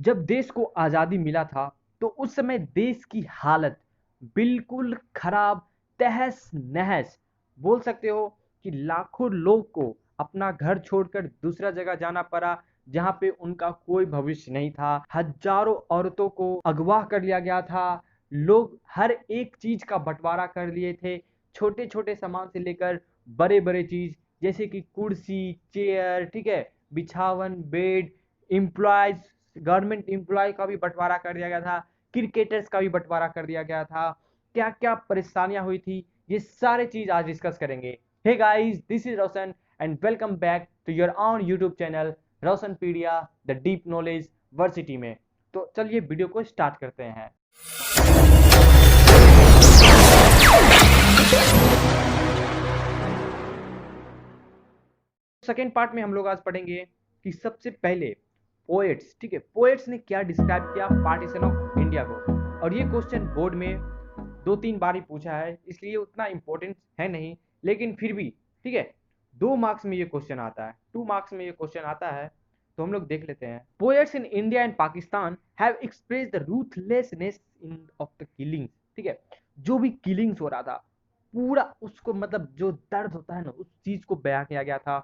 जब देश को आज़ादी मिला था तो उस समय देश की हालत बिल्कुल खराब, तहस नहस बोल सकते हो कि लाखों लोग को अपना घर छोड़कर दूसरा जगह जाना पड़ा जहाँ पे उनका कोई भविष्य नहीं था। हजारों औरतों को अगवा कर लिया गया था। लोग हर एक चीज का बंटवारा कर लिए थे, छोटे छोटे सामान से लेकर बड़े बड़े चीज जैसे कि कुर्सी, चेयर, ठीक है, बिछावन, बेड, एम्प्लॉयज, गवर्नमेंट एम्प्लॉय का भी बंटवारा कर दिया गया था, क्रिकेटर्स का भी बंटवारा कर दिया गया था। क्या क्या परेशानियां हुई थी, ये सारे चीज आज डिस्कस करेंगे। Hey guys, this is Roshan and welcome back to your on YouTube channel Roshan pedia the deep knowledge versity में। तो चलिए वीडियो को स्टार्ट करते हैं। सेकेंड पार्ट में हम लोग आज पढ़ेंगे कि सबसे पहले पोएट्स, ठीक है, पोएट्स ने क्या डिस्क्राइब किया पार्टीशन ऑफ इंडिया को। और ये क्वेश्चन बोर्ड में दो तीन बार ही पूछा है, इसलिए उतना इंपॉर्टेंट है नहीं, लेकिन फिर भी ठीक है, 2 मार्क्स में ये क्वेश्चन आता है, 2 मार्क्स में ये क्वेश्चन आता है। तो हम लोग देख लेते हैं। Poets in India and Pakistan have express the ruthlessness in of the killings, ठीक है, जो भी किलिंग्स हो रहा था पूरा उसको, मतलब जो दर्द होता है ना, उस चीज को बयां किया गया था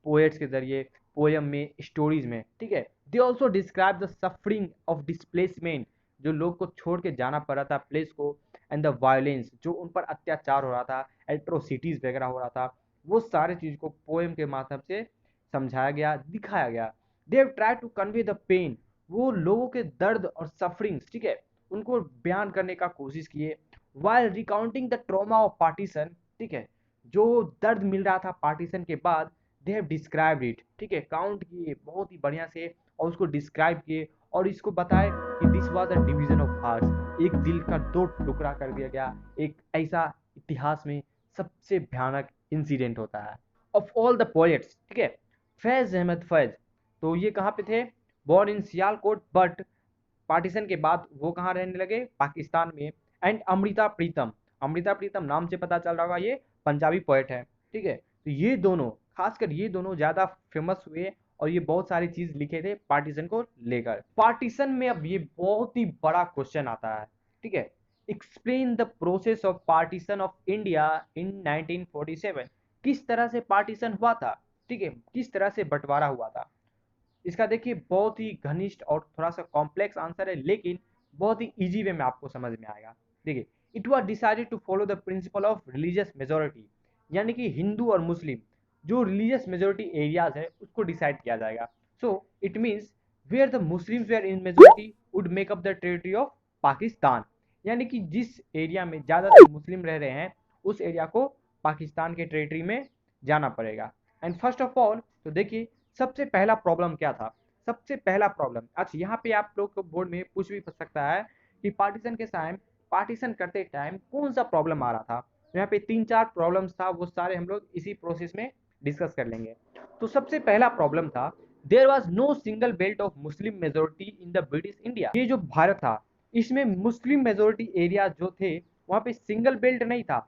पोएट्स के जरिए, पोएम में, स्टोरीज में, ठीक है। They also describe the suffering of displacement, जो लोग को छोड़ के जाना पड़ रहा था प्लेस को, एंड द वायलेंस, जो उन पर अत्याचार हो रहा था, एट्रोसिटीज वगैरह हो रहा था, वो सारे चीज को पोएम के माध्यम से समझाया गया, दिखाया गया। They have try to convey the pain, वो लोगों के दर्द और सफरिंग्स, ठीक है, उनको बयान करने का कोशिश किए। While recounting the trauma of partition, ठीक है, जो दर्द मिल रहा था पार्टीशन के बाद, दे हैव डिस्क्राइब्ड इट, ठीक है, काउंट किए बहुत ही बढ़िया से और उसको डिस्क्राइब किए और इसको बताए कि this was a division of hearts, एक दिल का दो टुकड़ा कर दिया गया। एक ऐसा इतिहास में सबसे भयानक इंसिडेंट होता है। ऑफ ऑल द पोएट्स, ठीक है, फैज अहमद फैज, तो ये कहाँ पे थे, born in Sialkot, but partition के बाद वो कहाँ रहने लगे, पाकिस्तान में। एंड अमृता प्रीतम, अमृता प्रीतम नाम से पता चल रहा होगा ये पंजाबी पोएट है, ठीक है। तो ये दोनों, खासकर ये दोनों ज्यादा फेमस हुए और ये बहुत सारी चीज लिखे थे पार्टीशन को लेकर। पार्टीशन में अब ये बहुत ही बड़ा क्वेश्चन आता है, ठीक है। Explain the process of partition of India in 1947, किस तरह से पार्टीशन हुआ था, ठीक है, किस तरह से बंटवारा हुआ था। इसका देखिए बहुत ही घनिष्ठ और थोड़ा सा कॉम्प्लेक्स आंसर है, लेकिन बहुत ही इजी वे में आपको समझ में आएगा। देखिए, it was decided to follow the principle of religious majority, यानी कि हिंदू और मुस्लिम जो रिलीजियस मेजोरिटी एरियाज है उसको डिसाइड किया जाएगा। So it means where the Muslims were in majority would make up the territory of Pakistan, यानी कि जिस एरिया में ज़्यादातर मुस्लिम रह रहे हैं उस एरिया को पाकिस्तान के टेरिटरी में जाना पड़ेगा। एंड फर्स्ट ऑफ ऑल, तो देखिए सबसे पहला प्रॉब्लम क्या था। सबसे पहला प्रॉब्लम, अच्छा यहाँ पे आप लोग को बोर्ड में पूछ भी सकता है कि पार्टीशन के टाइम, पार्टीशन करते टाइम कौन सा प्रॉब्लम आ रहा था। तो यहाँ पे 3-4 प्रॉब्लम्स था, वो सारे हम लोग इसी प्रोसेस में डिस्कस कर लेंगे। तो सबसे पहला प्रॉब्लम था, there was no single belt of Muslim majority in the British India. ये जो भारत था इसमें मुस्लिम मेजोरिटी एरिया जो थे वहाँ पे सिंगल बेल्ट नहीं था।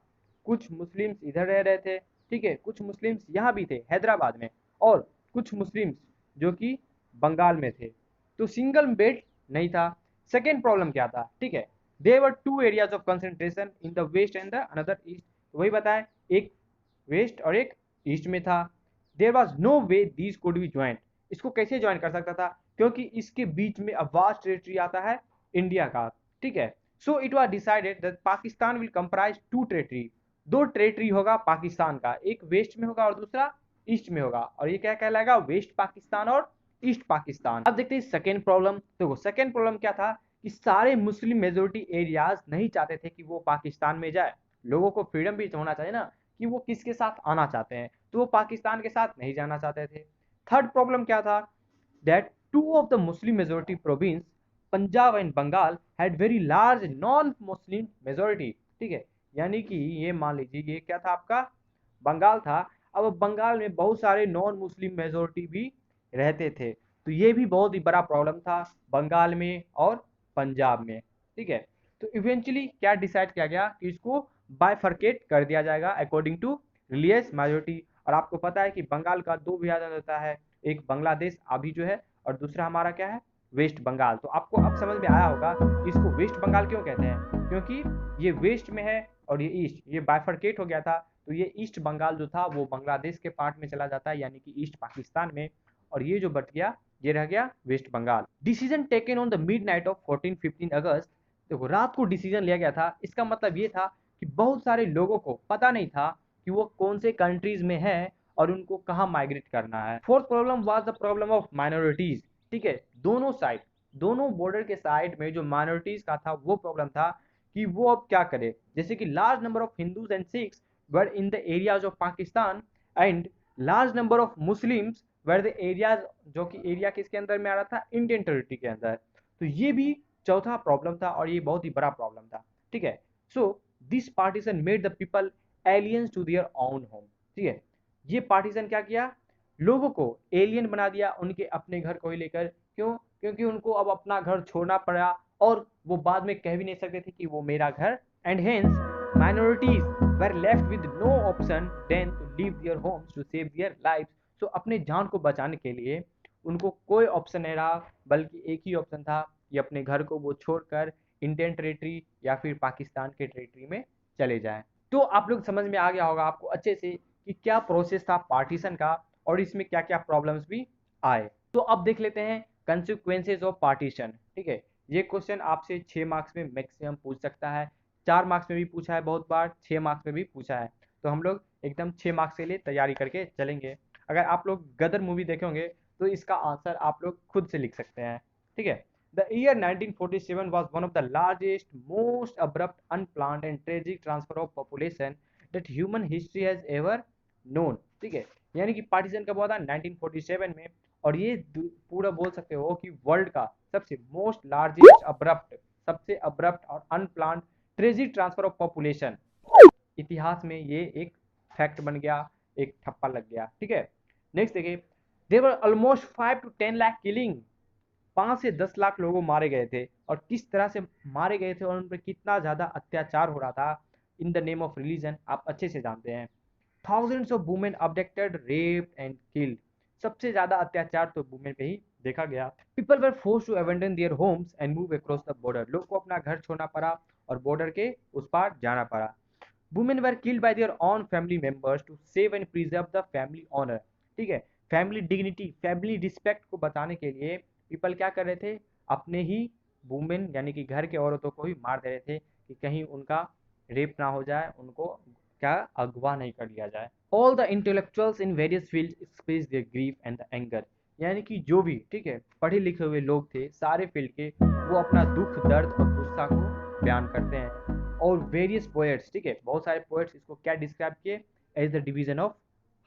कुछ मुस्लिम्स इधर रह रहे थे, ठीक है, कुछ मुस्लिम्स यहाँ भी थे हैदराबाद में, और कुछ मुस्लिम्स जो कि बंगाल में थे। तो सिंगल बेल्ट नहीं था। सेकेंड प्रॉब्लम क्या था, ठीक है, there were 2 areas of concentration in the west and the another east, वही बताए, एक वेस्ट और एक ईस्ट में था। There was no way these could be joint, इसको कैसे ज्वाइन कर सकता था, क्योंकि इसके बीच में अ वास्ट टेरिटरी आता है इंडिया का, ठीक है। So it was decided that Pakistan will comprise 2 territory, 2 territory होगा पाकिस्तान का, एक वेस्ट में होगा और दूसरा ईस्ट में होगा, और ये क्या कहलाएगा, वेस्ट पाकिस्तान और ईस्ट पाकिस्तान। अब देखते हैं सेकेंड प्रॉब्लम। देखो सेकेंड प्रॉब्लम क्या था कि सारे मुस्लिम मेजोरिटी एरियाज नहीं चाहते थे कि वो पाकिस्तान में जाए। लोगों को फ्रीडम भी होना चाहिए ना कि वो किसके साथ आना चाहते हैं, तो वो पाकिस्तान के साथ नहीं जाना चाहते थे। थर्ड प्रॉब्लम क्या था, that two of the Muslim majority province Punjab and Bengal had very large non Muslim majority, ठीक है, यानी कि ये मान लीजिए ये क्या था आपका, बंगाल था। अब बंगाल में बहुत सारे नॉन मुस्लिम मेजोरिटी भी रहते थे, तो ये भी बहुत ही बड़ा प्रॉब्लम था बंगाल में और पंजाब में, ठीक है। तो इवेंचुअली क्या डिसाइड किया गया कि इसको बाइफर्केट कर दिया जाएगा अकॉर्डिंग टू रिलीजियस मेजोरिटी। और आपको पता है कि बंगाल का 2 विभाजन होता है, एक बांग्लादेश अभी जो है और दूसरा हमारा क्या है, वेस्ट बंगाल। तो आपको अब समझ में आया होगा इसको वेस्ट बंगाल क्यों कहते हैं, क्योंकि ये वेस्ट में है और ये ईस्ट, ये बाइफरकेट हो गया था। तो ये ईस्ट बंगाल जो था वो बांग्लादेश के पार्ट में चला जाता है, यानी कि ईस्ट पाकिस्तान में, और ये जो बट गया ये रह गया west Bengal. Decision taken on the midnight of 14-15 अगस्त, देखो रात को डिसीजन लिया गया था। इसका मतलब ये था कि बहुत सारे लोगों को पता नहीं था कि वो कौन से कंट्रीज में है और उनको कहाँ माइग्रेट करना है। Fourth problem was the problem of minorities, ठीक है, दोनों साइड, दोनों बॉर्डर के साइड में जो माइनॉरिटीज का था वो प्रॉब्लम था कि वो अब क्या करे। जैसे कि large number of Hindus and Sikhs were in the areas of Pakistan and large number of Muslims were the areas, जो कि एरिया किसके अंदर में आ रहा था, इंडियन टेरिटरी के अंदर। तो ये भी चौथा प्रॉब्लम था और ये बहुत ही बड़ा प्रॉब्लम था, ठीक है। So this partition made the people aliens to their own home, ठीक है। ये पार्टीशन क्या किया, लोगों को एलियन बना दिया उनके अपने घर को ही लेकर। क्यों, क्योंकि उनको अब अपना घर छोड़ना पड़ा और वो बाद में कह भी नहीं सकते थे कि वो मेरा घर, and hence minorities were left with no option then to leave their homes to save their lives. So अपने जान को बचाने के लिए उनको कोई ऑप्शन नहीं रहा, बल्कि एक ही ऑप्शन था कि अपने घर को वो छोड़कर इंडियन टेरिटरी या फिर पाकिस्तान के टेरिटरी में चले जाएं। तो आप लोग समझ में आ गया होगा आपको अच्छे से कि क्या प्रोसेस था पार्टीशन का और इसमें क्या क्या प्रॉब्लम्स भी आए। तो अब देख लेते हैं कंसिक्वेंसेज ऑफ पार्टीशन, ठीक है। ये क्वेश्चन आपसे 6 मार्क्स में मैक्सिमम पूछ सकता है, 4 मार्क्स में भी पूछा है बहुत बार, 6 मार्क्स में भी पूछा है। तो हम लोग एकदम 6 मार्क्स के लिए तैयारी करके चलेंगे। अगर आप लोग गदर मूवी देखेंगे तो इसका आंसर आप लोग खुद से लिख सकते हैं, ठीक है। The year 1947 was one of the largest, most abrupt, unplanned and tragic transfer of population that human history has ever known, ठीक है। यानी कि पार्टीशन कब हुआ था 1947 में, और ये पूरा बोल सकते हो कि वर्ल्ड का सबसे मोस्ट लार्जेस्ट अब्रप्ट, सबसे अब्रप्ट और unplanned tragic transfer of population, इतिहास में ये एक फैक्ट बन गया, एक ठप्पा लग गया, ठीक है। नेक्स्ट देखिए, there were almost 5 to 10 lakh killing, 5 से 10 लाख लोगों मारे गए थे, और किस तरह से मारे गए थे और उन पर कितना ज़्यादा अत्याचार हो रहा था in the name of religion आप अच्छे से जानते हैं। Thousands of women abducted, raped and killed, सबसे ज़्यादा अत्याचार तो वुमेन पे ही देखा गया। People were force to abandon their homes and move across the border, लोग को अपना घर छोड़ना पड़ा और बॉर्डर के उस पार जाना पड़ा। Women were killed by their own family members to save and preserve the family honour, ठीक है। फैमिली डिग्निटी, फैमिली रिस्पेक्ट को बचाने के लिए पीपल क्या कर रहे थे, अपने ही वुमेन यानी कि घर के औरतों को ही मार दे रहे थे कि कहीं उनका रेप ना हो जाए, उनको क्या अगवा नहीं कर लिया जाए। All the intellectuals in various field express their grief and the anger, यानी कि जो भी, ठीक है, पढ़े लिखे हुए लोग थे सारे फील्ड के, वो अपना दुख, दर्द और गुस्सा को बयान करते हैं। और वेरियस पोएट्स, ठीक है, बहुत सारे पोएट्स इसको क्या डिस्क्राइब किए, as the division of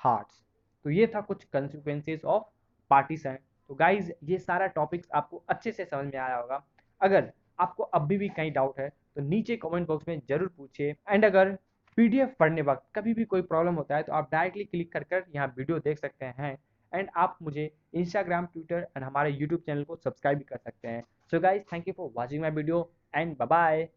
hearts. तो ये था कुछ कंसिक्वेंसेज ऑफ पार्टीशन। तो गाइज ये सारा टॉपिक्स आपको अच्छे से समझ में आया होगा। अगर आपको अभी भी कहीं डाउट है तो नीचे कमेंट बॉक्स में जरूर पूछिए, एंड अगर पीडीएफ पढ़ने वक्त कभी भी कोई प्रॉब्लम होता है तो आप डायरेक्टली क्लिक कर कर यहाँ वीडियो देख सकते हैं, एंड आप मुझे इंस्टाग्राम, ट्विटर एंड हमारे यूट्यूब चैनल को सब्सक्राइब भी कर सकते हैं। So guys thank you for watching my video and bye bye.